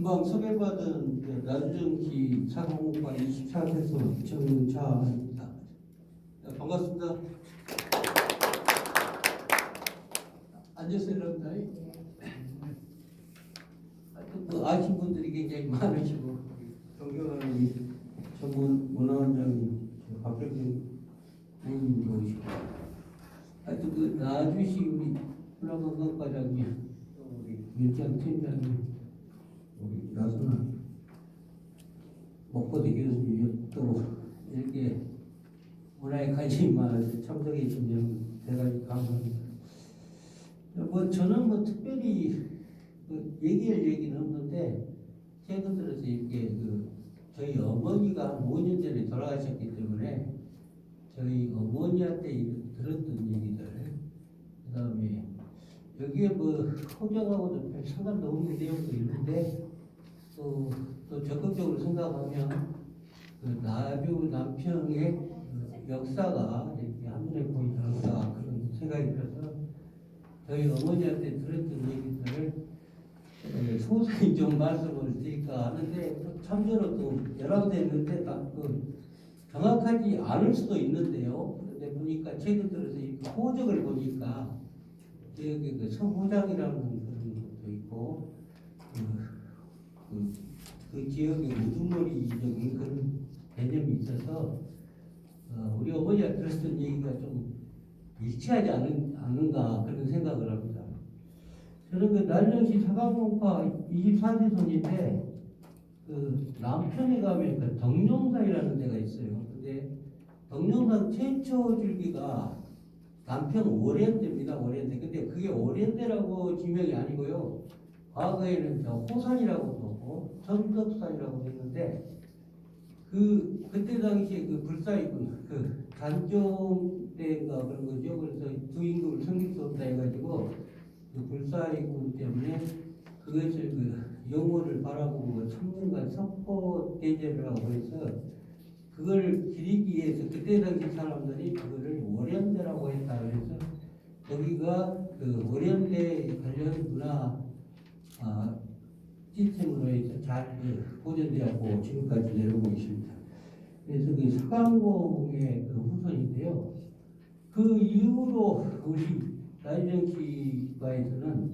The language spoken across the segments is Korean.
이방 소개받은 나주정기 사공과 24세서 정차입니다. 반갑습니다. 앉으세요, 여러분들. 하여튼 아신 분들이 굉장히 많으시고 존경하는 이 전문 문화원장님, 박병준 부인님도 오시고, 하여튼 그 나주시 우리 문화관광과장님, 우리 윤장 팀장님, 우리 나선아 목포대 교수님, 또 이렇게 문화에 관심이 많아서 참석해 주신 대단히 감사합니다. 뭐 저는 뭐 특별히 얘기할 얘기는 없는데, 최근 들어서 이렇게 저희 어머니가 한 5년 전에 돌아가셨기 때문에 저희 어머니한테 들었던 얘기들, 그 다음에 여기에 뭐 호정하고도 별 상관도 없는 내용도 있는데, 또 적극적으로 생각하면 나주 남평의 역사가 이렇게 한눈에 보이지 않을까 그런 생각이 들어서 저희 어머니한테 들었던 얘기들을 소상히 좀 말씀을 드릴까 하는데, 참조로 또 여러 대 있는데 정확하지 않을 수도 있는데요. 그런데 보니까 최근 들어서 이 호적을 보니까 여기 성호장이라는 그런 것도 있고, 그 지역의 우두머리적인 그런 개념이 있어서 우리 어머니가 들었던 얘기가 좀 일치하지 않는가 그런 생각을 합니다. 저는 그 날령시 사강공파 24세손인데 남편에 가면 그 덕룡사이라는 데가 있어요. 근데 덕룡산 최초 줄기가 남편 오랜대입니다. 오랜대. 근데 그게 오랜대라고 지명이 아니고요. 과거에는 호산이라고도 하고 전덕산이라고 했는데 그때 당시에 불사이군 단종대가 그런 거죠. 그래서 두 임금을 섬길 수 없다 해가지고 불사이군 때문에 그것을 영호를 바라보고 천년간 석포 대제를 하고 해서 그걸 기리기 위해서 그때 당시 사람들이 그거를 오련대라고 했다. 그래서 여기가 오련대 관련 문화 시스템으로 해서 잘 보존되었고 지금까지 내려오고 있습니다. 그래서 서강공의 후손인데요. 그 이후로 우리 나주정치과에서는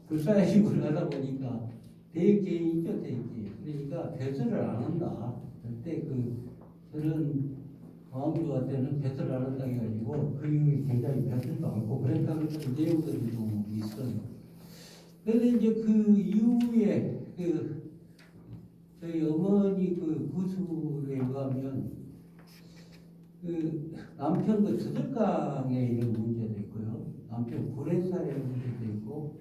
불사의식을 하다 보니까 대개인이죠, 대개. 그러니까 배설을 안 한다. 절대 저런 광주와 때는 배설을 안 한다 해가지고 그 이후에 굉장히 배설도 않고 그랬다는 내용들이 좀 있어요. 그래서 이제 그 이후에 저희 어머니 구술에 의하면 남편 드들강에 이런 문제도 있고요. 남편 고래사의 문제도 있고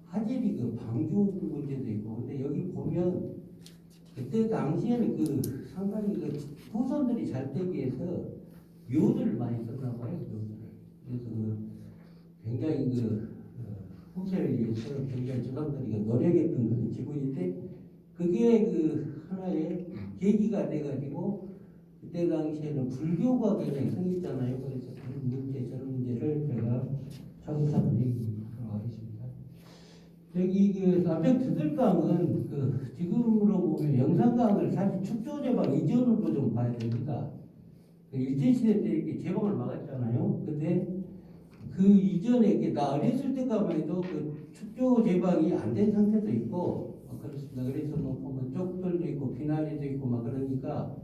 화질이 방주 문제도 있고. 근데 여기 보면 그때 당시에는 상당히 후손들이 잘 되기 위해서 묘들을 많이 썼나 봐요. 묘들을. 그래서 굉장히 후세를 위해서 굉장히 조상들이 노력했던 그런 지분인데, 그게 하나의 계기가 돼가지고 그때 당시에는 불교가 굉장히 생겼잖아요. 그래서 그런 문제, 저런 문제를 제가 차근차근 얘기하도록 하겠습니다. 여기 남편 드들강은 지금으로 보면 영산강을 사실 축조제방 이전으로 좀 봐야 됩니다. 일제시대 때 이렇게 제방을 막았잖아요. 근데 그 이전에 나 어렸을 때 가만 해도 축조 제방이 안 된 상태도 있고 그렇습니다. 그래서 보면 쪽들도 있고 비나리도 있고 그러니까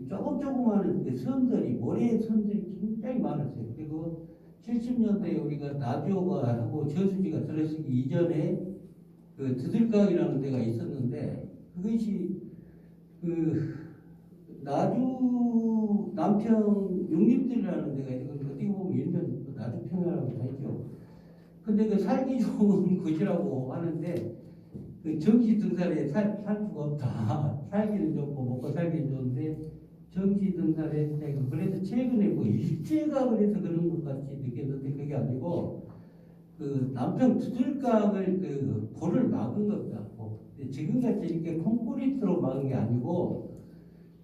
조그마한 섬들이 모래 섬들이 굉장히 많았어요. 그리고 70년대에 우리가 나주가 하고 저수지가 들어서기 이전에 드들강이라는 데가 있었는데, 그것이 나주 남평 육립들이라는 데가 있고 어떻게 보면 일면 나주평이라고 하죠. 근데 살기 좋은 곳이라고 하는데 정치 등산에 살 수가 없다. 살기는 좋고 먹고 살기는 좋은데 정치 등산에 그래서 최근에 일제가 그래서 그런 것 같이 느꼈는데 그게 아니고 남평 두들강을 볼을 막은 겁니다. 지금같이 이렇게 콘크리트로 막은 게 아니고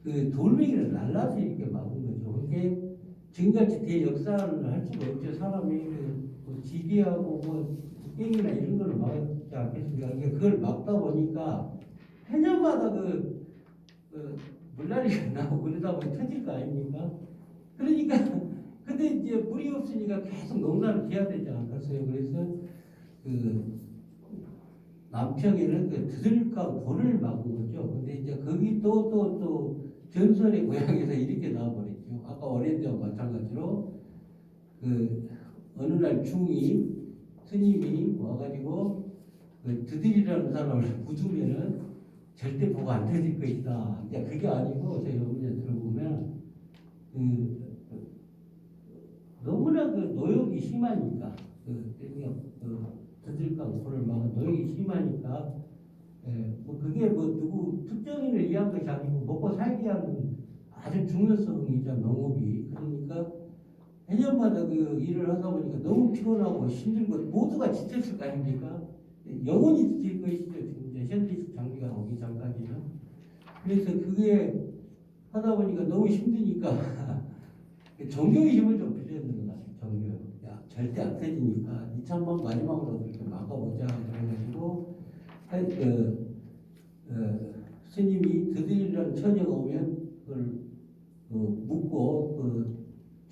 돌멩이를 날라서 이렇게 막은 거죠. 그게 지금같이 대역사를 할 수가 없죠. 사람이 지게하고 깽이나 이런 걸로 있지 않겠습니까? 그러니까 그걸 막다 보니까 해년마다 물난리가 나고 그러다 보니 터질 거 아닙니까? 그러니까 근데 이제 물이 없으니까 계속 농사를 지어야 되지 않겠어요? 그래서 그 남평에는 그 드들강 돌을 막은 거죠. 근데 이제 거기 또 전설의 고향에서 이렇게 나와버렸죠. 아까 오랜데와 마찬가지로 그 어느 날 중이 스님이 와가지고 그 드들이라는 사람을 부두면은 절대 보고 안 터질 것이다. 이제 그게 아니고 저희 어머니 들어보면 너무나 그 노역이 심하니까 드들강 돌을 막은 노역이 심하니까 그게 누구 특정인을 위한 것이 아니고 먹고 살기 위한 아주 중요성이죠 농업이. 그러니까 해년마다 그 일을 하다 보니까 너무 피곤하고 힘들고 모두가 지쳤을 거 아닙니까? 영원히 지칠 것이죠. 지금 이제 현대식 장비가 오기 전까지는. 그래서 그게 하다 보니까 너무 힘드니까 종교의 힘을 좀 빌려주는 것 같아요. 종교. 야, 절대 안 터지니까 이참만 마지막으로 그렇게 막아보자 그래가지고 스님이 드들이라는 처녀가 오면 그걸 묻고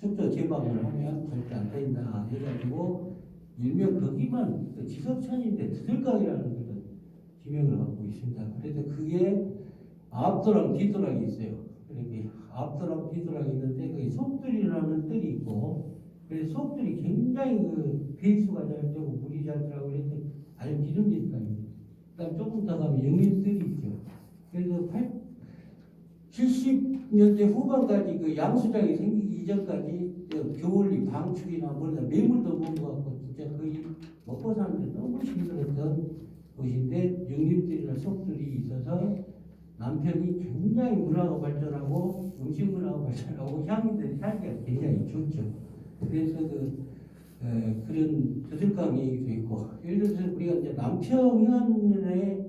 축조 제방을 하면 절대 안 된다 해가지고 일명 거기만 지석천인데 드들강이라는 그런 지명을 갖고 있습니다. 그래서 그게 앞도랑 뒤도랑이 있어요. 그렇게 앞도랑 뒤도랑이 있는데 그게 속들이라는 뜰이 있고 그래서 속들이 굉장히 배수가 잘 되고 물이 잘 들어가고 그래서 아주 기름진 땅입니다. 그다음 조금 더 가면 영민뜰이 있죠. 그래서 70년대 후반까지 그 양수장이 생기기 이전까지 겨울이 방축이나 뭐나 매물도 못 갖고 진짜 거의 먹고 사는데 너무 힘들었던 곳인데 영림들이나 속들이 있어서 남편이 굉장히 문화가 발전하고 음식 문화가 발전하고 향인들이 살기가 굉장히 좋죠. 그래서 그런 드들강 얘기도 있고 예를 들어서 우리가 이제 남평현에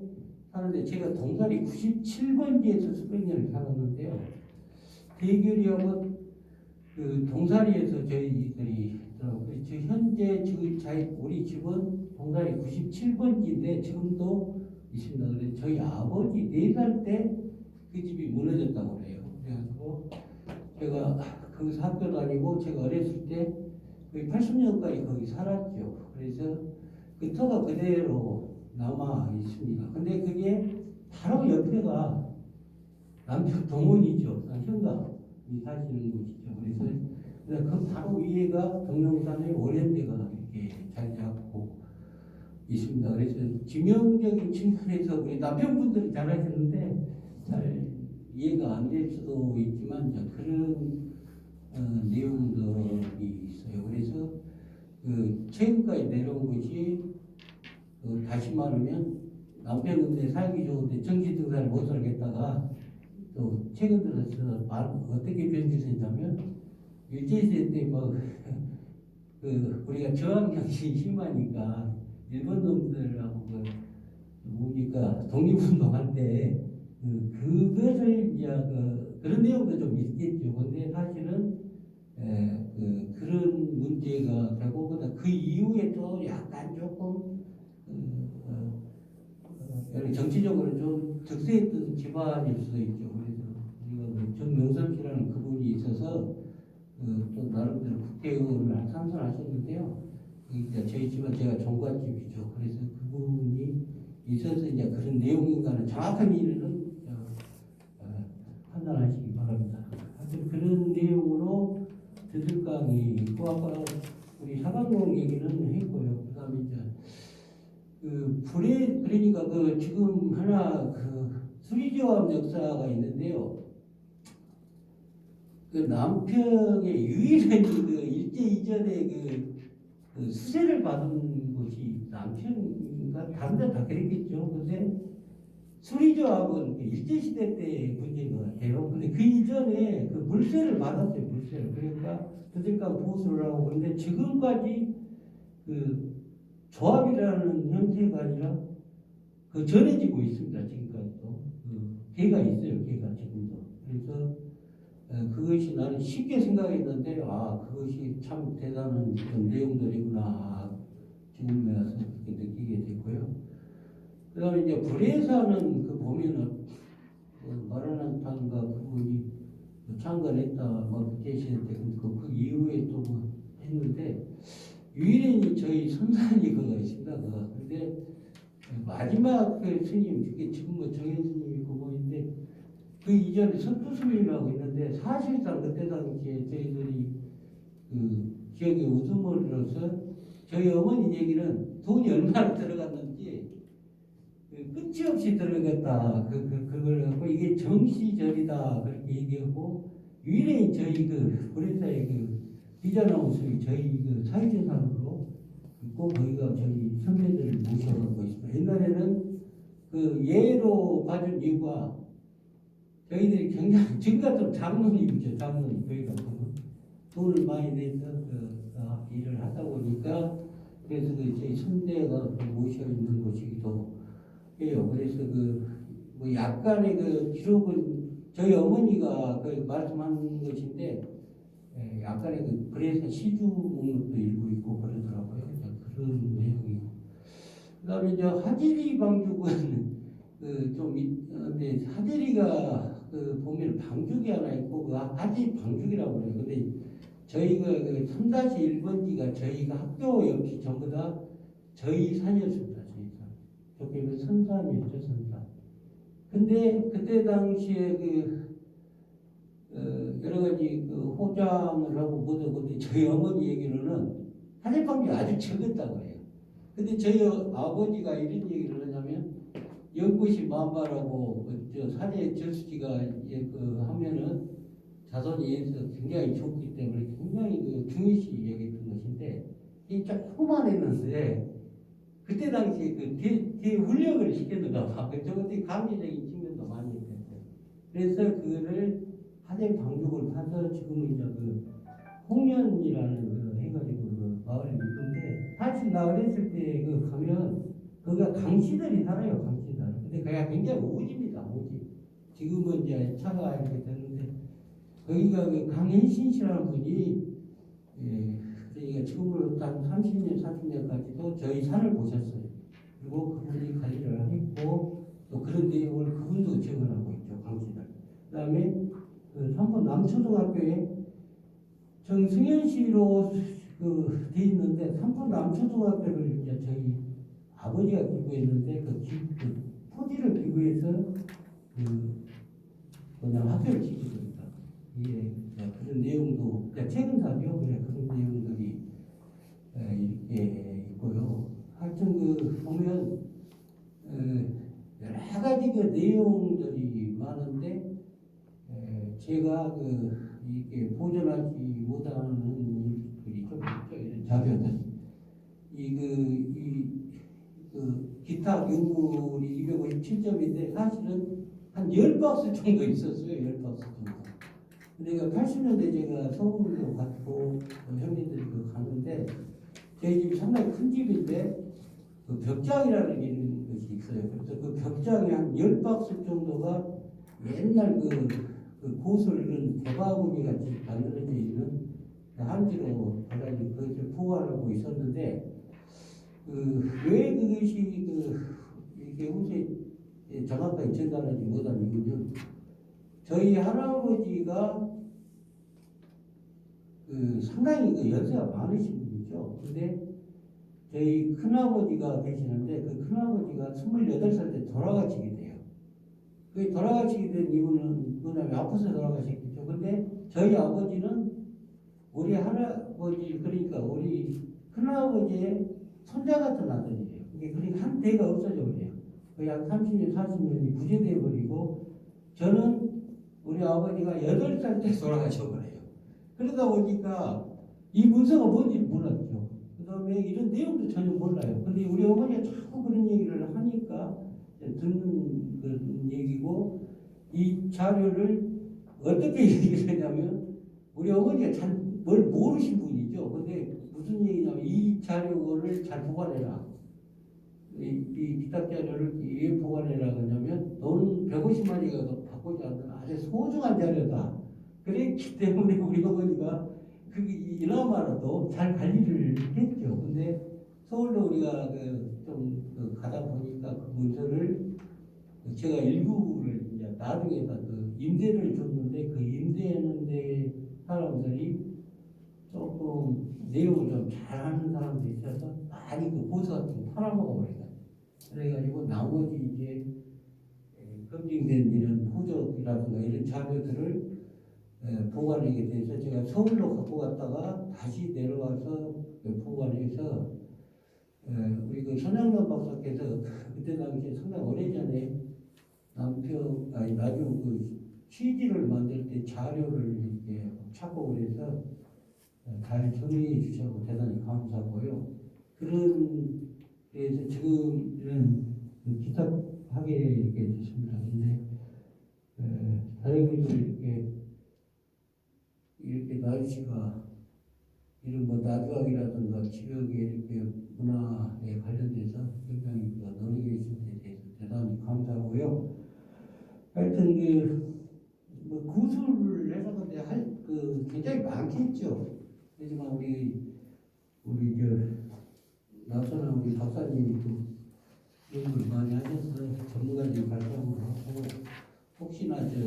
사는데 제가 동사리 97번지에서 수백 년을 살았는데요. 대결이하고 그 동사리에서 저희들이 현재 우리 집은 동사리 97번지인데 지금도 있습니다. 그래서 저희 아버지 4살 때 그 집이 무너졌다고 그래요. 그래가지고 제가 거기서 학교 다니고 제가 어렸을 때 거의 80년까지 거기 살았죠. 그래서 그 터가 그대로 남아 있습니다. 근데 그게 바로 옆에가 남쪽 동원이죠. 현감이 사시는 곳이죠. 그래서 그 바로 위에가 동영산의 오랜데가 이렇게 자리 잡고 있습니다. 그래서 지명적인 측면에서 우리 남편분들이 잘 하시는데 잘 이해가 안 될 수도 있지만 그런 내용들이 있어요. 그래서 최근까지 내려온 것이 다시 말하면 남편 근데 살기 좋은데 정치 등산을 못 살겠다가 또 최근 들어서 어떻게 변질했냐면 일제시대 때 우리가 저항력이 심하니까 일본 놈들하고 뭡니까 독립운동할 때 그것을 이제 그런 내용도 좀 있겠죠. 근데 사실은 그런 문제가 되고 그 이후에 또 약간 조금 정치적으로 좀 득세했던 집안일 수도 있죠. 그래서 우리가 정명선 씨라는 그분이 있어서 또 나름대로 국회의원을 참선하셨는데요. 이제 저희 집은 제가 종갓집이죠. 그래서 그분이 있어서 이제 그런 내용인가는 정확한 일은 판단하시기 바랍니다. 하여튼 그런 내용으로 드들강이 있고 아까 우리 사방공 얘기는 했고요. 그다음에 이제 그러니까 지금 하나 수리조합 역사가 있는데요. 남평의 유일한 일제 이전에 수세를 받은 곳이 남평인가 다른 데 다 그랬겠죠. 근데 수리조합은 일제시대 때 문제인 것 같아요. 근데 그 이전에 물세를 받았어요. 물세를. 그러니까 드들강 보수를 하고 그런데 지금까지 조합이라는 형태가 아니라 전해지고 있습니다. 지금까지도 개가 있어요. 개가 지금도. 그래서 그것이 나는 쉽게 생각했는데 그것이 참 대단한 그런 내용들이구나 지금에 와서 그렇게 느끼게 됐고요. 그다음에 이제 불회사는 그 보면은 마라난타인가 그분이 창건했다 뭐 계시는데 그 이후에 또 뭐 했는데 유일히 저희 선산이 그거 있습니다. 그거. 근데 마지막 그 스님 그게 지금 뭐 정현 스님이 그분인데 그 이전에 선부 스님이라고 있는데 사실상 그때 당시에 저희들이 그 기억에 우두머리로서 저희 어머니 얘기는 돈이 얼마나 들어갔는지 그 끝이 없이 들어갔다. 그걸 갖고 이게 정시절이다 그렇게 얘기하고 유일히 저희 그 불회사의 그 비자나운서이 저희 그 사회재산으로 있고 거기가 저희 선배들을 모셔가고 있습니다. 옛날에는 그 예로 봐준 이유가 저희들이 굉장히 지금 같은 장로님이죠. 장로님 저희가 돈을 많이 내서 일을 하다 보니까 그래서 그 저희 선대가 모셔 있는 곳이기도 해요. 그래서 뭐 약간의 그 기록은 저희 어머니가 그 말씀한 것인데 약간의 그래서 시주 목록도 일부 있고 그러더라고요. 그런 내용이고. 그다음에 이제 하지리 방죽은 좀 근데 하지리가 보면 방죽이 하나 있고 그 하지 방죽이라고 그래요. 근데 저희가 그 3-1번지가 저희가 학교 옆이 전부 다 저희 산이었습니다. 저희 산. 좋게 보면 선산이었죠, 선산. 근데 그때 당시에 여러 가지 호장을 하고 뭐도 근데 저희 어머니 얘기로는 하재방이 아주 적었다고 해요. 근데 저희 아버지가 이런 얘기를 하냐면 연꽃이 만발하고 저 사제 저수지가 하면은 자손이 굉장히 좋기 때문에 굉장히 중요시 여겼던 것인데 이게 조금만 했는데 그때 당시에 대훈련을 시켰는가 봐. 저것들이 감리적인 측면도 많이 있었어요. 그래서 그거를 하대 방죽을 파서 지금은 이제 홍련이라는 해가지고 마을이 있는데 사실 나 어렸을 때 가면 거기가 강씨들이 살아요. 강씨들. 근데 그게 굉장히 오지입니다. 오지. 지금은 이제 차가 이렇게 됐는데 거기가 강현신 씨라는 분이 그러니까 지금으로부터 한 30년, 40년까지도 저희 산을 보셨어요. 그리고 그분이 관리를 했고 또 그런 내용을 그분도 적어하고 있죠. 강씨들. 그 다음에 삼본 남초등학교에 정승현 씨로 돼 있는데 삼본 남초등학교를 이제 저희 아버지가 기부했는데 그 토지를 기부해서 그냥 학교를 지키습니다. 예, 그런 내용도 그러니까 최근 사죠. 그런 내용들이 이렇게 있고요. 하여튼 보면 여러 가지 내용들이 많은데 제가 이게 보존하지 못하는 일들이 좀 있죠. 자료들 기타 유물이 257점인데 사실은 한 10박스 정도 있었어요. 10박스 정도. 근데 80년대 제가 서울로 갔고 형님들이 가는데 저희 집이 상당히 큰 집인데 벽장이라는 게 있는 것이 있어요. 그래서 그 벽장에 한 10박스 정도가 옛날 고술 이런 대바구니 같이 만들어져 있는 한지로 바닥에 그것을 보관하고 있었는데 왜 그것이 이렇게 후세 정확하게 전달하지 못한 이유는 저희 할아버지가 상당히 연세가 많으신 분이죠. 근데 저희 큰아버지가 계시는데 그 큰아버지가 28살 때 돌아가시게 돼요. 그 돌아가시게 된 이유는 그다음에 아파서 돌아가셨겠죠. 근데 저희 아버지는 우리 할아버지 그러니까 우리 큰아버지의 손자 같은 아들이에요. 그러니까 한 대가 없어져 버려요. 거의 한 30년, 40년이 부재돼 버리고 저는 우리 아버지가 8살 때 돌아가셔 버려요. 그러다 보니까 이 문서가 뭔지 몰랐죠. 그 다음에 이런 내용도 전혀 몰라요. 근데 우리 어머니가 자꾸 그런 얘기를 하니까 듣는 그런 얘기고 이 자료를 어떻게 얘기를 했냐면 우리 어머니가 잘 뭘 모르신 분이죠. 근데 무슨 얘기냐면 이 자료를 잘 보관해라. 이 기탁 자료를 왜 보관해라 그러냐면 돈 150만이가 받고자 하는 아주 소중한 자료다. 그랬기 때문에 우리 어머니가 이나마라도 잘 관리를 했죠. 근데 서울로 우리가 좀 가다 보니까 그 문서를 제가 일부를 이제 나중에다 그 임대를 줬는데 그 임대하는데 사람들이 조금 내용을 좀 잘하는 사람들이 있어서 많이 그 보수 같은 거 팔아먹어 버려요. 그래가지고 나머지 이제 검증된 이런 후적이라든가 이런 자료들을 보관하게 돼서 제가 서울로 갖고 갔다가 다시 내려와서 보관해서 우리 그 손양란 박사께서 그때 당시에 상당히 오래전에 나중 그 CD를 만들 때 자료를 이렇게 착복을 해서 잘 정리해 주셔서 대단히 감사하고요. 그래서 지금 이런 기탁하게 이렇게 됐습니다. 근데 다행히도 이렇게 날씨가 이런 뭐 나주학이라든가 지역의 이렇게 문화에 관련돼서 굉장히 논의 계신 데 대해서 대단히 감사하고요. 하여튼 뭐 구술을 해서 근데 굉장히 많겠죠. 하지만 우리 나선한 우리 박사님이 또 연구를 많이 하셔서 전문가들이 발표를 하고 혹시나 이렇게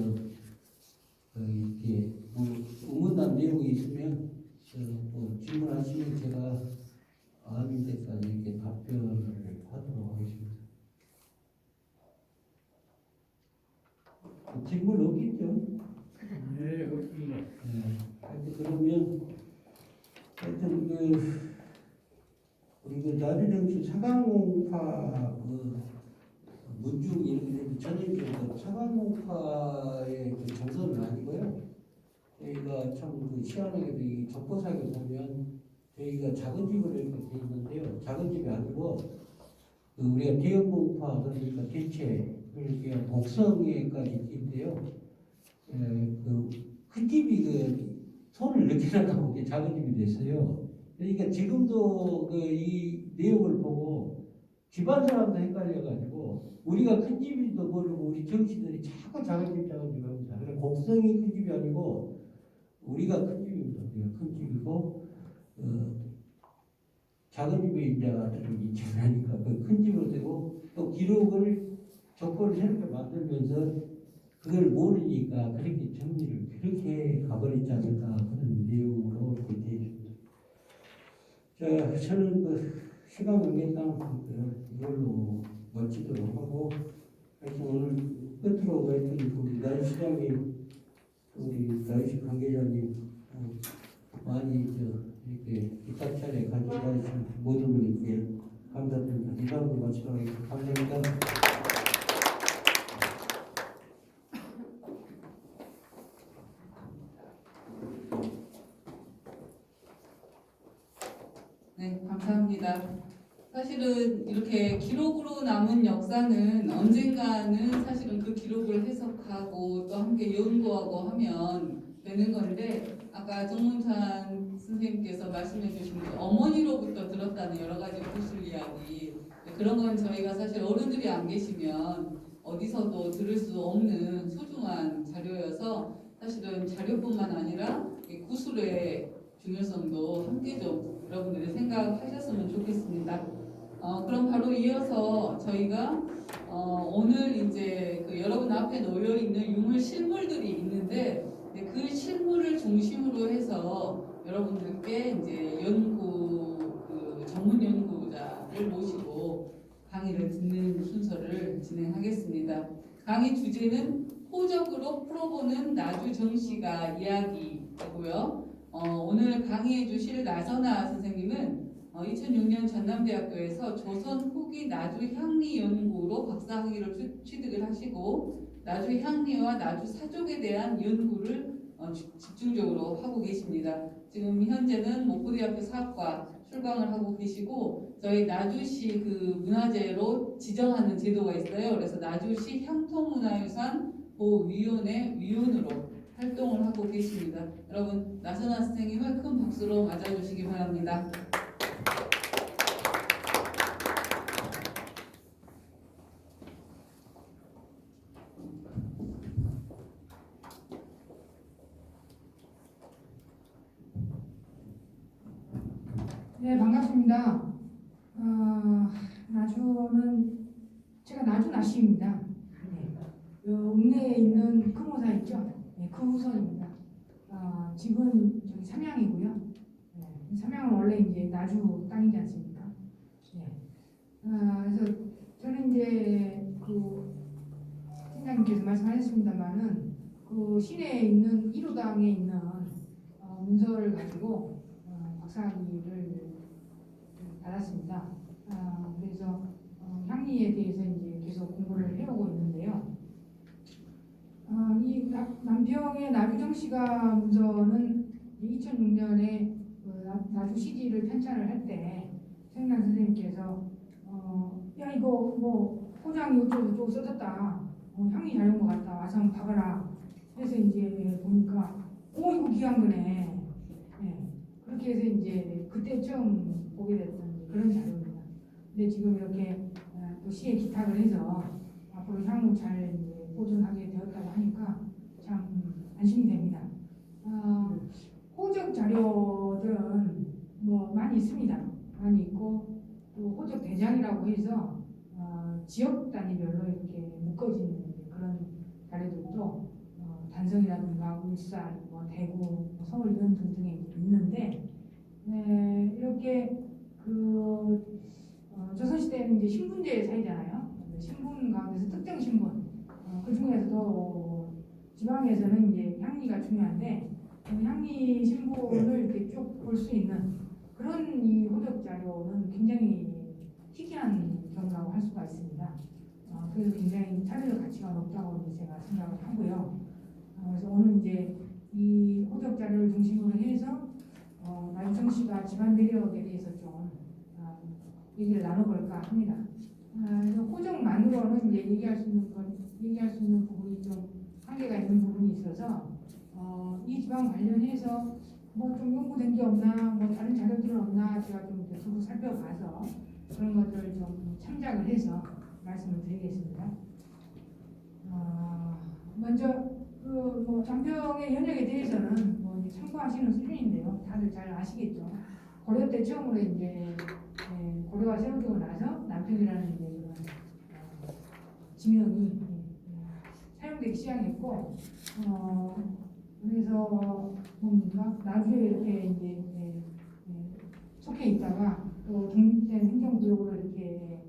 뭐 의문난 내용이 있으면 뭐 질문하시면 제가 아는 데까지 이렇게 답변을 하도록 하겠습니다. 질문 없겠죠? 네, 없습니다. 그러면 하여튼 우리 나주정치 차강공파 문중 이런 전형적으로 차강공파의 정서는 아니고요. 저희가 참 희한하게도 이 적보사에 보면 저희가 작은 집으로 이렇게 돼 있는데요. 작은 집이 아니고 우리가 대형공파 그러니까 대체 이렇게 곡성에까지 있는데요. 큰 집이 손을 늦게 나다 보니 작은 집이 됐어요. 그러니까 지금도 이 내용을 보고 집안 사람도 헷갈려가지고 우리가 큰 집인지도 모르고 우리 정치들이 자꾸 작은 집 합니다. 그래서 곡성이 큰 집이 아니고 우리가 큰 집입니다. 우리가 큰 집이고 작은 집에 이제 아들이 있지하니까 그 큰 집으로 되고 또 기록을 정보를 새롭게 만들면서 그걸 모르니까 그렇게 정리를 그렇게 가버리지 않을까 그런 내용으로 이렇게 되어 있습니다. 저는 시간 관계상 이걸로 마치도록 하고 하여튼 오늘 끝으로 하여튼 우리 나주시장이 우리 나주시 관계자님 많이 이렇게 기탁차례 관심하신 모든 분께 감사드립니다. 이상으로 마치도록 하겠습니다. 감사합니다. 네, 감사합니다. 사실은 이렇게 기록으로 남은 역사는 언젠가는 사실은 그 기록을 해석하고 또 함께 연구하고 하면 되는 건데 아까 정문찬 선생님께서 말씀해 주신 그 어머니로부터 들었다는 여러 가지 구술 이야기 그런 건 저희가 사실 어른들이 안 계시면 어디서도 들을 수 없는 소중한 자료여서 사실은 자료뿐만 아니라 이 구술의 중요성도 함께 좀 여러분들이 생각하셨으면 좋겠습니다. 그럼 바로 이어서 저희가 오늘 이제 여러분 앞에 놓여 있는 유물 실물들이 있는데 그 실물을 중심으로 해서 여러분들께 이제 전문 연구자를 모시고 강의를 듣는 순서를 진행하겠습니다. 강의 주제는 호적으로 풀어보는 나주 정씨가 이야기이고요. 오늘 강의해 주실 나선아 선생님은 2006년 전남대학교에서 조선 후기 나주 향리 연구로 박사학위를 취득을 하시고 나주 향리와 나주 사족에 대한 연구를 집중적으로 하고 계십니다. 지금 현재는 목포대학교 사학과 출강을 하고 계시고 저희 나주시 문화재로 지정하는 제도가 있어요. 그래서 나주시 향토문화유산 보호위원회 위원으로 활동을 하고 계십니다. 여러분 나선아 선생님을 큰 박수로 맞아주시기 바랍니다. 네, 반갑습니다. 아씨입니다. 네. 읍내에 있는 금호사 있죠? 네, 그 후손입니다. 집은 저기 삼양이고요. 네, 삼양은 원래 이제 나주 땅이지 않습니까? 네. 그래서 저는 이제 그 팀장님께서 말씀하셨습니다만은 그 시내에 있는 1호당에 있는 문서를 가지고 박사학위를 받았습니다. 그래서 향리에 대해서 이제 계속 공부를 해오고 있는데요. 이 남평의 나주정 씨가 문서는 2006년에 나주 시지를 편찬을 할 때 최영란 선생님께서 야 이거 뭐 포장이 어쩌고저쩌고 써졌다. 향리 잘 온 것 같다. 와서 한번 봐봐라. 그래서 이제 보니까 이거 귀한 거네. 네. 그렇게 해서 이제 그때 처음 보게 됐던 그런 자료입니다. 근데 지금 이렇게 또 시에 기탁을 해서 앞으로 향후 잘 보존하게 되었다고 하니까 참 안심이 됩니다. 호적 자료들은 뭐 많이 있습니다. 많이 있고 또 호적 대장이라고 해서 지역 단위별로 이렇게 묶어진 그런 자료들도 단성이라든가 울산, 뭐 대구, 뭐 서울 이런 등등에 있는데 이렇게 조선시대에는 이제 신분제 사회잖아요. 신분 가운데서 특정 신분 그 중에서도 지방에서는 이제 향리가 중요한데 향리 신분을 이렇게 쭉 볼 수 있는 그런 이 호적 자료는 굉장히 희귀한 경우라고 할 수가 있습니다. 그래서 굉장히 차별적 가치가 높다고 제가 생각을 하고요. 그래서 오늘 이제 이 호적 자료를 중심으로 해서 나주정 씨가 집안 내력에 대해서 좀 얘기를 나눠볼까 합니다. 그래서 호적만으로는 이제 얘기할 수 있는 부분이 좀 한계가 있는 부분이 있어서 이 지방 관련해서 뭐 좀 연구된 게 없나, 뭐 다른 자료들은 없나 제가 좀 두고 살펴봐서 그런 것들을 좀 참작을 해서 말씀을 드리겠습니다. 먼저 뭐 남평의 연역에 대해서는 뭐 이제 참고하시는 수준인데요. 다들 잘 아시겠죠. 고려 때 처음으로 이제 고려가 세워지고 나서 남평이라는 이제 그런 지명이 사용되기 시작했고, 그래서 뭡니까 나주에 이렇게 이제 속해 있다가 또 독립된 행정구역으로 이렇게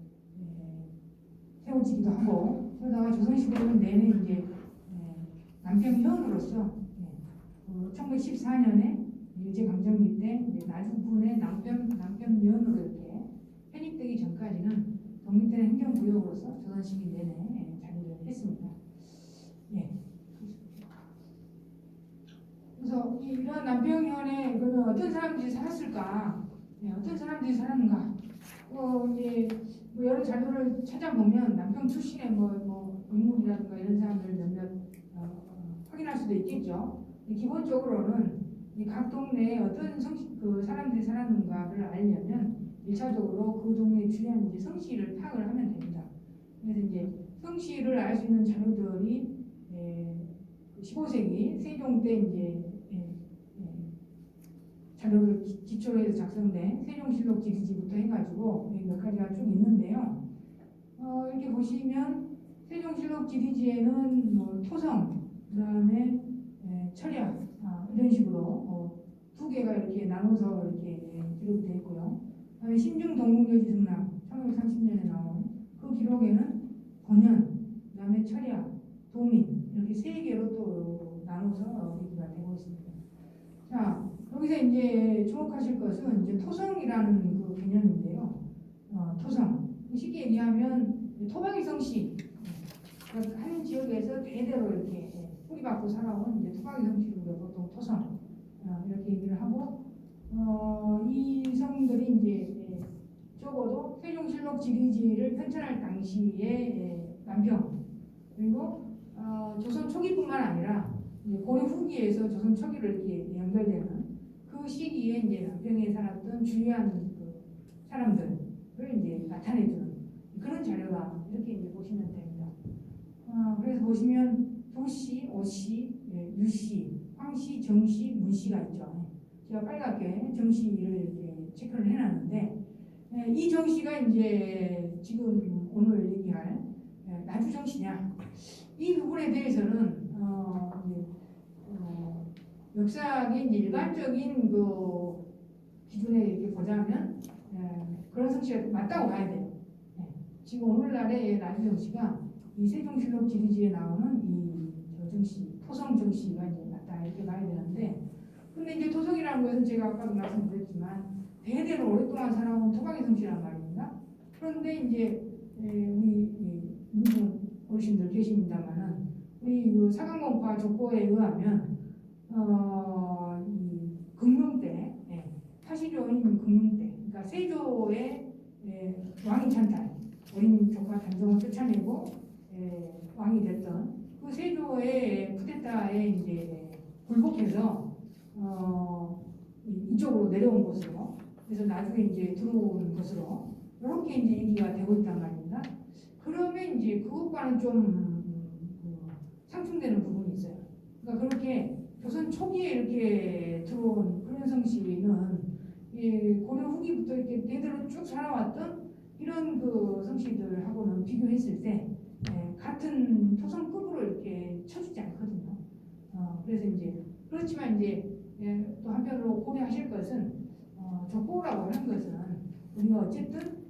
세워지기도 하고, 그러다가 조선시대는 내내 이제 남평현으로서 1914년에 일제강점기 때 이제 나주군의 남평면으로 이렇게 편입되기 전까지는 독립된 행정구역으로서 조선시기 내내 자리를 했습니다. 그래서 이런 남평현에 그러면 어떤 사람들이 살았을까? 어떤 사람들이 살았는가? 이제 뭐 여러 자료를 찾아보면 남평 출신의 뭐 인물이라든가 이런 사람들 몇몇 확인할 수도 있겠죠. 기본적으로는 각 동네에 어떤 사람들이 살았는가를 알려면 1차적으로 그 동네에 주요한 이제 성씨를 파악을 하면 됩니다. 그래서 이제 성씨를 알 수 있는 자료들이 15세기 세종 때 이제 자료를 기초로 해서 작성된 세종실록 지리지부터 해가지고 몇 가지가 쭉 있는데요. 이렇게 보시면 세종실록 지리지에는 뭐 토성, 그다음에 철야 이런 식으로 두 개가 이렇게 나눠서 이렇게 기록이 되어 있고요. 신중 동국여지 승남 1930년에 나온 그 기록에는 권현, 그다음에 철야, 도민 이렇게 세 개로 또 나눠서 얘기가 되고 있습니다. 자, 여기서 이제 주목하실 것은 이제 토성이라는 그 개념인데요. 토성 쉽게 얘기하면 토박이 성씨, 그러니까 한 지역에서 대대로 이렇게 뿌리박고 살아온 이제 토박이 성씨를 보통 토성 이렇게 얘기를 하고, 이 성들이 이제 적어도 세종실록 지리지를 편찬할 당시에 남평 그리고 조선 초기뿐만 아니라 고려 후기에서 조선 초기로 이렇게 연결되는 그 시기에 이제 남평에 살았던 주요한 그 사람들을 이제 나타내주는 그런 자료다 이렇게 이제 보시면 됩니다. 그래서 보시면 조씨, 오씨, 유씨, 황씨, 정씨, 문씨가 있죠. 제가 빨갛게 정씨를 이렇게 체크를 해놨는데 이 정씨가 이제 지금 오늘 얘기할 나주 정씨냐 이 부분에 대해서는 역사학의 이제 일반적인 그 기준에 이렇게 보자면 그런 성씨가 맞다고 봐야 돼요. 지금 오늘날의 나주 정씨가 이 세종실록 지리지에 나오는 이저 정씨, 토성 정씨가 이제 맞다 이렇게 봐야 되는데, 근데 이제 토성이라는 것은 제가 아까도 말씀드렸지만 대대로 오랫동안 살아온 토박이 성씨란 말입니다. 그런데 이제 우리 문중 어르신들 계십니다만은 우리 그 사강공파 족보에 의하면 이 금융 때 파시조인 금융 때, 그러니까 세조의 왕위 찬탈, 어린 조카 단종을 쫓아내고 왕이 됐던 그 세조의 쿠데타에 이제 굴복해서 이쪽으로 내려온 것으로, 그래서 나중에 이제 들어온 것으로 이렇게 이제 얘기가 되고 있단 말입니다. 그러면 이제 그것과는 좀 상충되는 부분이 있어요. 그러니까 그렇게 조선 초기에 이렇게 들어온 그런 성씨는 고려 후기부터 이렇게 대대로 쭉 살아왔던 이런 그 성씨들하고는 비교했을 때 같은 토성급으로 이렇게 쳐주지 않거든요. 그래서 이제 그렇지만 이제 또 한편으로 고려하실 것은 족보라고 하는 것은 우리가 어쨌든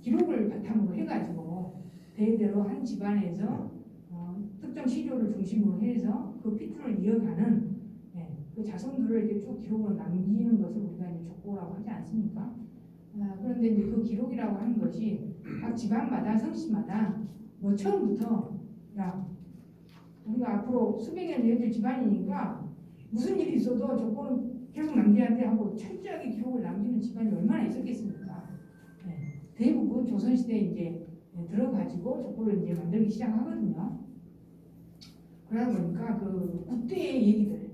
기록을 바탕으로 해가지고 대대로 한 집안에서 특정 시조를 중심으로 해서 그 핏줄을 이어가는 그 자손들을 이렇게 쭉 기록으로 남기는 것을 우리가 이제 족보라고 하지 않습니까? 그런데 이제 그 기록이라고 하는 것이 각 집안마다 성씨마다 뭐 처음부터 야 우리가 앞으로 수백 년 이어질 집안이니까 무슨 일이 있어도 족보는 계속 남겨야 돼 하고 철저하게 기록을 남기는 집안이 얼마나 있었겠습니까? 대부분 조선시대에 이제 들어가지고 족보를 이제 만들기 시작하거든요. 그러다 보니까 그 우때의 얘기들,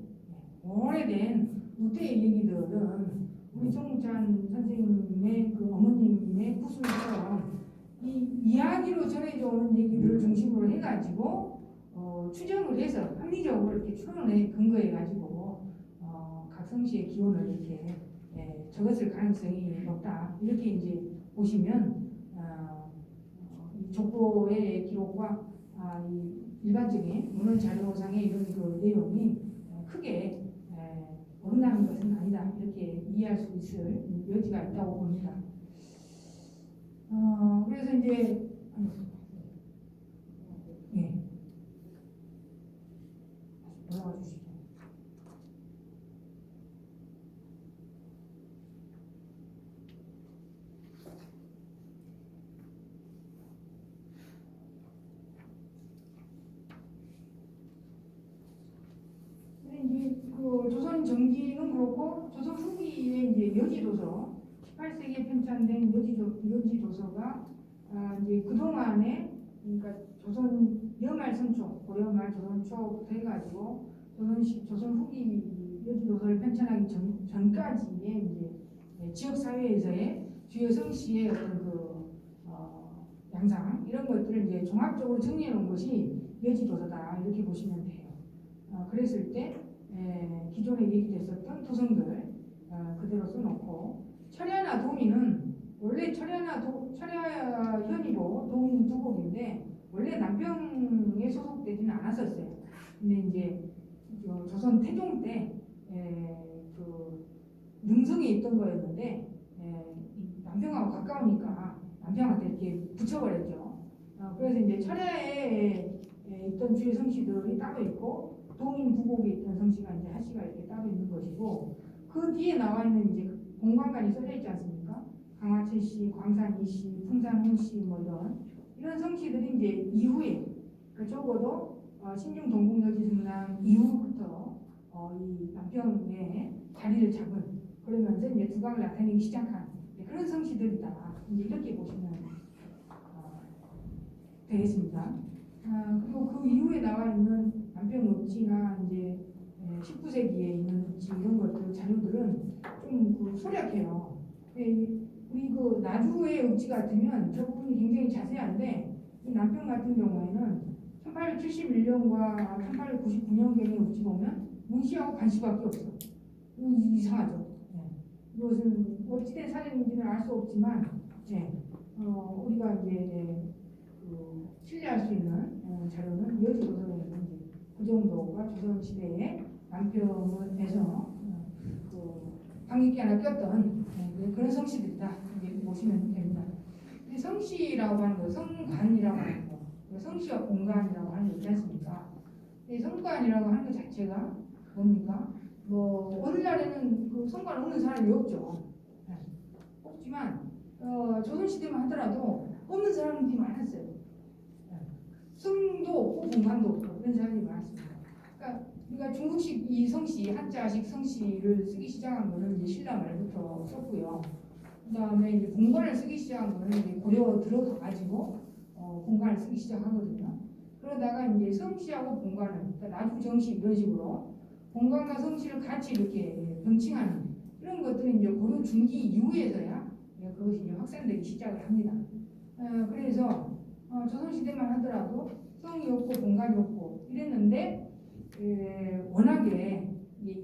오래된 우때의 얘기들은 우리 정찬 선생님의 그 어머님의 구술처럼 이 이야기로 전해져 오는 얘기들을 중심으로 해가지고 추정을 해서 합리적으로 이렇게 추론에 근거해가지고 각 성씨의 기원을 이렇게 적었을 가능성이 높다 이렇게 이제 보시면 이 족보의 기록과 이 일반적인 문헌 자료상의 이런 그 내용이 크게 어긋나는 것은 아니다 이렇게 이해할 수 있을 여지가 있다고 봅니다. 그래서 이제 올라가 주시죠. 이제 그 조선 전기는 그렇고 조선 후기에 이제 여지도서 18세기에 편찬된 여지도서가 이제 그 동안에 그러니까 조선 여말 선초, 고려말 조선 초부터 해가지고 조선 후기 여지도서를 편찬하기 전까지의 이제 지역 사회에서의 주요 성씨의 어떤 그 양상 이런 것들을 이제 종합적으로 정리해 놓은 것이 여지도서다 이렇게 보시면 돼요. 그랬을 때 기존에 얘기됐었던 토성들 그대로 써놓고 철야나 도민은 원래 철야현이고 도민은 두곡인데 원래 남평에 소속되지는 않았었어요. 근데 이제 조선 태종 때 그 능성에 있던 거였는데 남평하고 가까우니까 남평한테 이렇게 붙여버렸죠. 그래서 이제 철야에 있던 주요 성씨들이 따로 있고 동인 부곡에 있던 성씨가 이제 하씨가 이렇게 따로 있는 것이고 그 뒤에 나와 있는 이제 공관관이 써져 있지 않습니까? 강화철씨, 광산이씨, 풍산홍씨 뭐 이런 성씨들이 이제 이후에 적어도 신중 동국여지승랑 이후부터 이 남평에 자리를 잡은 그러면서 이제 두각을 나타내기 시작한 그런 성씨들이다. 이제 이렇게 보시면 되겠습니다. 그리고 그 이후에 나와 있는 남평 읍지나 이제 19세기에 있는 읍지 이런 것들 자료들은 좀 소략해요. 우리 그 나주의 읍지 같으면 저 부분이 굉장히 자세한데 이 남평 같은 경우에는 1871년과 1899년경의 읍지 보면 문씨하고 반씨밖에 없어. 이상하죠. 이것은 어찌된 사정인지는 알 수 없지만 우리가 이제 신뢰할 수 있는 자료는 여지도서에는 이제 그 정도가 조선시대에 남평에서 방귀깨 하나 꼈던 그런 성씨들이다 이렇게 보시면 됩니다. 근데 성씨라고 하는 거, 성관이라고 하는 거, 성씨와 공관이라고 하는 거 있지 않습니까? 성관이라고 하는 것 자체가 뭡니까? 뭐 오늘날에는 그 성관 없는 사람이 없죠. 없지만 조선시대만 하더라도 없는 사람들이 많았어요. 성도 없고 공관도 없고 그런 사람이 많았습니다. 그러니까 중국식 이 성씨, 한자식 성씨를 쓰기 시작한 거는 이제 신라 말부터 썼고요. 그다음에 이제 공관을 쓰기 시작한 거는 이제 고려 들어가가지고 공관을 쓰기 시작하거든요. 그러다가 이제 성씨하고 공관을, 그러니까 나주 정씨 이런 식으로 공관과 성씨를 같이 이렇게 병칭하는 이런 것들이 이제 고려 중기 이후에서야 그것이 이제 확산되기 시작을 합니다. 그래서 조선시대만 하더라도 성이 없고 공간이 없고 이랬는데 워낙에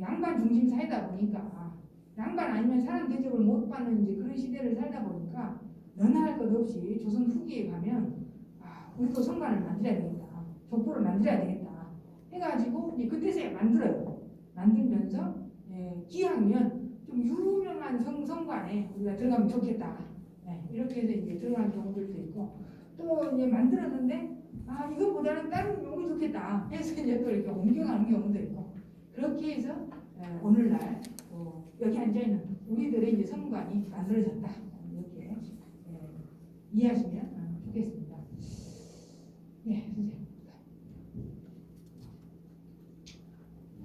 양반 중심 사회다 보니까 양반 아니면 사람 대접을 못 받는 이제 그런 시대를 살다 보니까 너나 할 것 없이 조선 후기에 가면 우리도 성관을 만들어야 되겠다, 족보를 만들어야 되겠다 해가지고 이제 그때서야 만들어요. 만들면서 기왕이면 좀 유명한 성관에 우리가 들어가면 좋겠다. 이렇게 해서 이제 들어가는 경우들도 있고 또 이제 만들었는데 이것보다는 다른 용이 좋겠다 해서 이제 또 이렇게 옮겨가는 경우도 있고 그렇게 해서 오늘날 여기 앉아있는 우리들의 이제 성관이 만들어졌다 이렇게 이해하시면 좋겠습니다. 네, 선생님.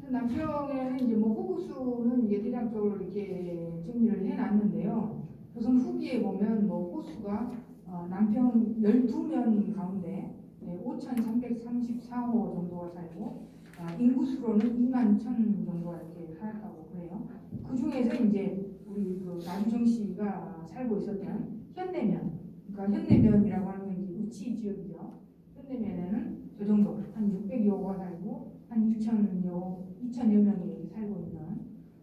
남평에는 이제 뭐 호구수는 이제 대략적으로 이렇게 정리를 해놨는데요. 조선 후기에 보면 뭐 호수가 남평 12면 가운데 5,334호 정도가 살고 인구수로는 2만 1,000 정도가 이렇게 살았다고 그래요. 그 중에서 이제 우리 그 나주정 씨가 살고 있었던 현내면, 그러니까 현내면이라고 하는 건 이제 우치 지역이죠. 현내면에는 저 정도 한 600여호가 살고 한 2,000여 명이 여기 살고 있는.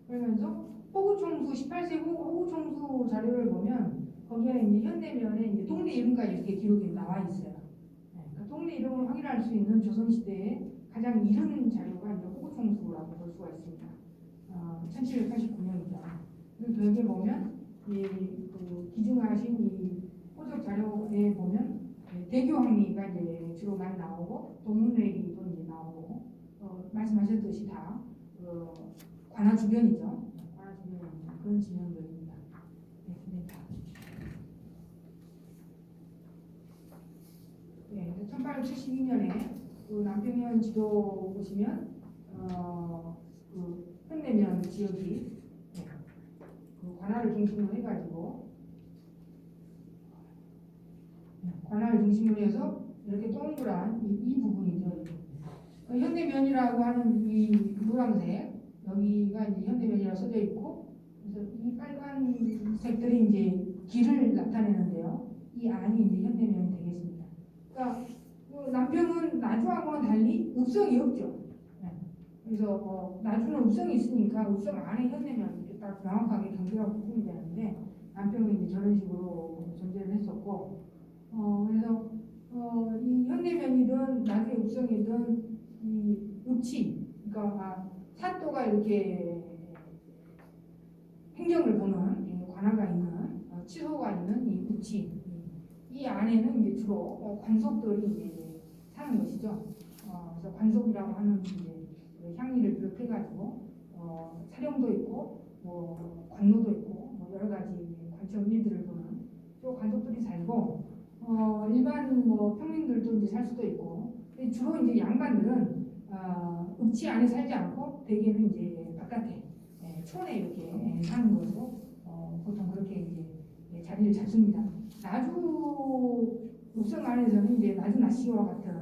그러면서 호구총수 18세 호구총수 자료를 보면 거기에 이제 현내면에 이제 동네 이름까지 이렇게 기록이 나와 있어요. 그러니까 동네 이름을 확인할 수 있는 조선시대의 가장 이른 자료가 이제 호구총수라고 볼 수가 있습니다. 1789년이죠. 그래서 여기 보면 그 기증하신 이 호적 자료에 보면 대교 항리가 이제 주로 많이 나오고 동문회리도 이제 나오고 말씀하셨듯이 다 관할 주변이죠. 관할 주변에 있는 그런 지명들입니다. 네, 1872년에 그 남평면 지도 보시면 그 현내면 지역이 그 관할을 중심으로 해가지고 관할을 중심으로 해서 이렇게 동그란 이 부분이죠. 현내면이라고 하는 이 노란색 여기가 이제 현내면이라고 써져 있고 그래서 이 빨간색들이 이제 길을 나타내는데요. 이 안이 이제 현내면이 되겠습니다. 그러니까 남평은 나주하고는 달리 읍성이 없죠. 그래서 나주는 읍성이 있으니까 읍성 안에 현내면 이렇게 딱 명확하게 경계가 구분이 되는데 남평은 이제 저런 식으로 존재를 했었고 그래서 이 현내면이든 나주의 읍성이든 이 읍치 그러니까 사또가 이렇게 행정을 보는 관할가 있는 치소가 있는 이 읍치 이 안에는 이제 주로 관속들이 이제 사는 것이죠. 그래서 관속이라고 하는 이제 향리를 비롯해가지고 사령도 있고 뭐 관노도 있고 뭐 여러 가지 관청 일들을 보는 또 관속들이 살고 일반 뭐 평민들도 이제 살 수도 있고 주로 이제 양반들은 읍지 안에 살지 않고 대개는 이제 바깥에 촌에 이렇게 사는 것으로 보통 그렇게 이제 자리를 잡습니다. 나주 읍성 안에서는 이제 나주 나씨와 같은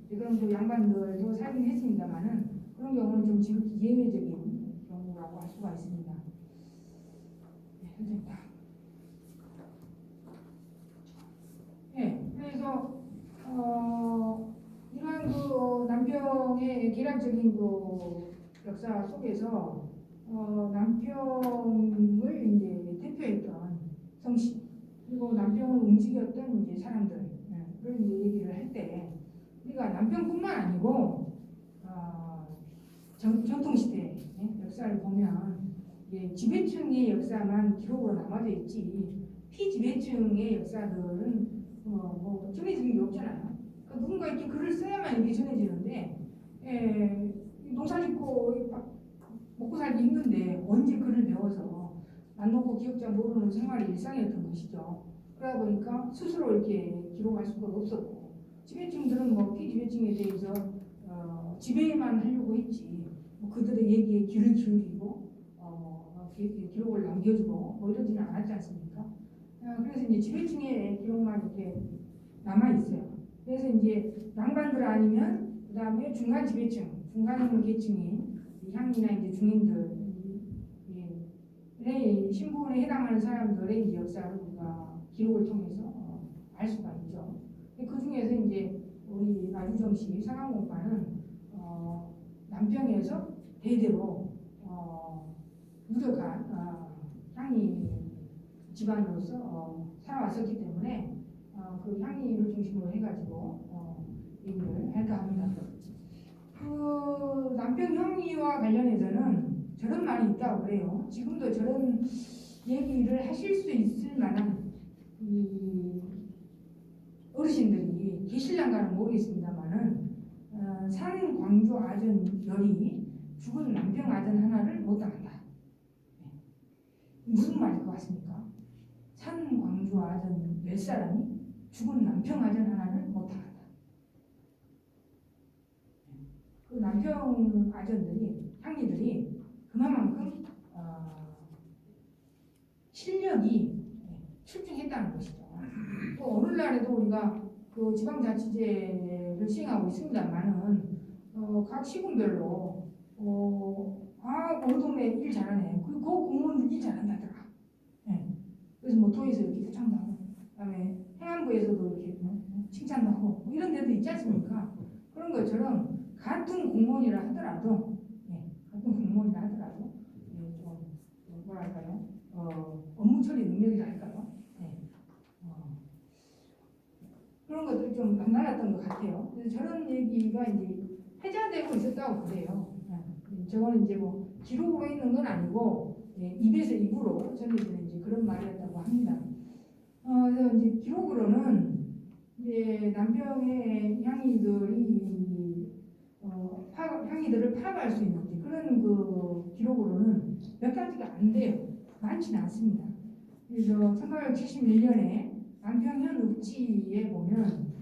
그런 또 양반들도 살긴 했습니다만은 그런 경우는 좀 지극히 예외적인 경우라고 할 수가 있습니다. 네, 됐습니다. 네, 그래서 이러한 그 남평의 개략적인 그 역사 속에서 남평을 이제 대표했던 성씨 그리고 남평을 움직였던 이제 사람들 그런 얘기를 할 때 우리가 남편뿐만 아니고 전통시대 역사를 보면 지배층의 역사만 기록으로 남아져 있지 피지배층의 역사들은 뭐 전해지는 게 없잖아요. 그러니까 누군가 이렇게 글을 써야만 이게 전해지는데 농사짓고 먹고 살기 힘든데 언제 글을 배워서 안 놓고 기억자 모르는 생활이 일상이었던 것이죠. 그러다 보니까 스스로 이렇게 기록할 수가 없었고 지배층들은 뭐 피지배층에 대해서 지배만 하려고 했지 뭐 그들의 얘기에 귀를 기울이고 기록을 남겨주고 뭐 이러지는 않았지 않습니까? 그래서 이제 지배층의 기록만 이렇게 남아 있어요. 그래서 이제 양반들 아니면 그 다음에 중간 지배층, 중간 계층인 향리나 이제 중인들, 신분에 해당하는 사람들의 이제 역사를 우리가 기록을 통해서 알 수가 있죠. 그 중에서 이제 우리 나주정 씨 상황공파는 남평에서 대대로 유력한 향리 집안으로서 살아왔었기 때문에 그 향리를 중심으로 해가지고 얘기를 할까 합니다. 그 남평 향리와 관련해서는 저런 말이 있다고 그래요. 지금도 저런 얘기를 하실 수 있을 만한 이 어르신들이 계실란가는 모르겠습니다만은 산 광주 아전 열이 죽은 남평 아전 하나를 못 당한다. 무슨 말일 것 같습니까? 산 광주 아전 10사람이 죽은 남평 아전 하나를 못 당한다. 그 남평 아전들이 향리들이 그만큼 실력이 출중했다는 것이죠. 또 오늘날에도 우리가 그 지방자치제를 시행하고 있습니다만은 각 시군별로 어느 동네 일 잘하네. 그 공무원들 일 잘한다더라. 네. 그래서 뭐 도에서 이렇게 표창도 하고, 그다음에 행안부에서도 이렇게 칭찬도 하고 뭐 이런 데도 있지 않습니까? 그런 것처럼 같은 공무원이라 하더라도, 좀 뭐랄까요? 업무 처리 능력이라 할까요? 그런 것들이 좀 남달랐던 것 같아요. 그래서 저런 얘기가 이제 회자되고 있었다고 그래요. 저거는 이제 뭐 기록으로 있는 건 아니고 입에서 입으로 전해지는 이제 그런 말이었다고 합니다. 그래서 이제 기록으로는 이제 남평의 향이들이 향이들을 파악할 수 있는 그런 그 기록으로는 몇 가지가 안 돼요. 많지는 않습니다. 그래서 1871년에 남평현 읍지에 보면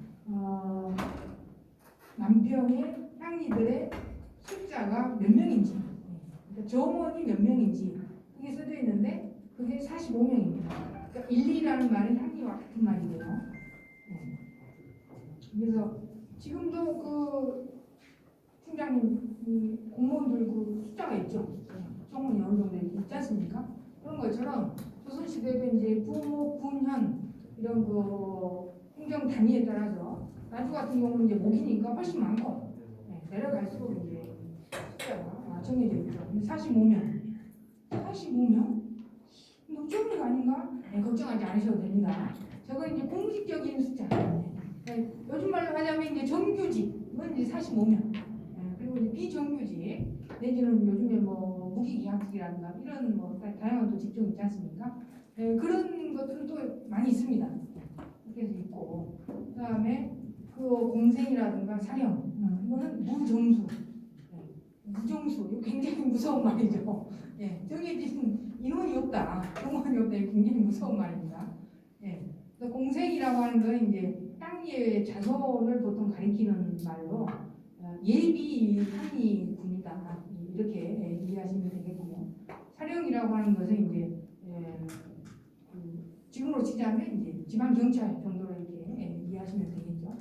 남평의 향리들의 숫자가 몇 명인지, 그러니까 정원이 몇 명인지 그게 써져 있는데 그게 45명입니다. 그러니까 1,2라는 말은 향리와 같은 말이고요. 그래서 지금도 그 팀장님 공무원들 그 숫자가 있죠. 정원이 어느 정도 있지 않습니까? 그런 것처럼 조선시대도 이제 부모, 군현 이런 그 행정 단위에 따라서 나주 같은 경우는 이제 목이니까 훨씬 많고 내려갈수록 이제 숫자가 정해져 있죠. 45명. 45명? 너무 적은 거 아닌가? 걱정하지 않으셔도 됩니다. 저건 이제 공식적인 숫자. 요즘 말로 하자면 이제 정규직. 이건 이제 45명. 그리고 이제 비정규직. 내지는 요즘에 뭐 무기계약직이라든가 이런 뭐 다양한 또 직종 있지 않습니까? 그런 것들은 또 많이 있습니다. 그래서 있고, 그다음에 그 공생이라든가 사령, 이거는 무정수, 무정수, 이거 굉장히 무서운 말이죠. 정해진 인원이 없다, 정원이 없다, 이거 굉장히 무서운 말입니다. 그래서 공생이라고 하는 건 이제 향리의 자손을 보통 가리키는 말로 예비 향리군이다 이렇게 이해하시면 되겠고요. 사령이라고 하는 것은 이제 지금으로 치자면 이제 지방 경찰 정도로 이렇게 이해하시면 되겠죠.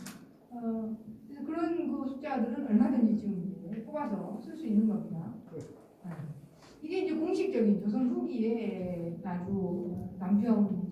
그래서 그런 그 숫자들은 얼마든지 지금 이제 뽑아서 쓸 수 있는 겁니다. 이게 이제 공식적인 조선 후기에 나주 남평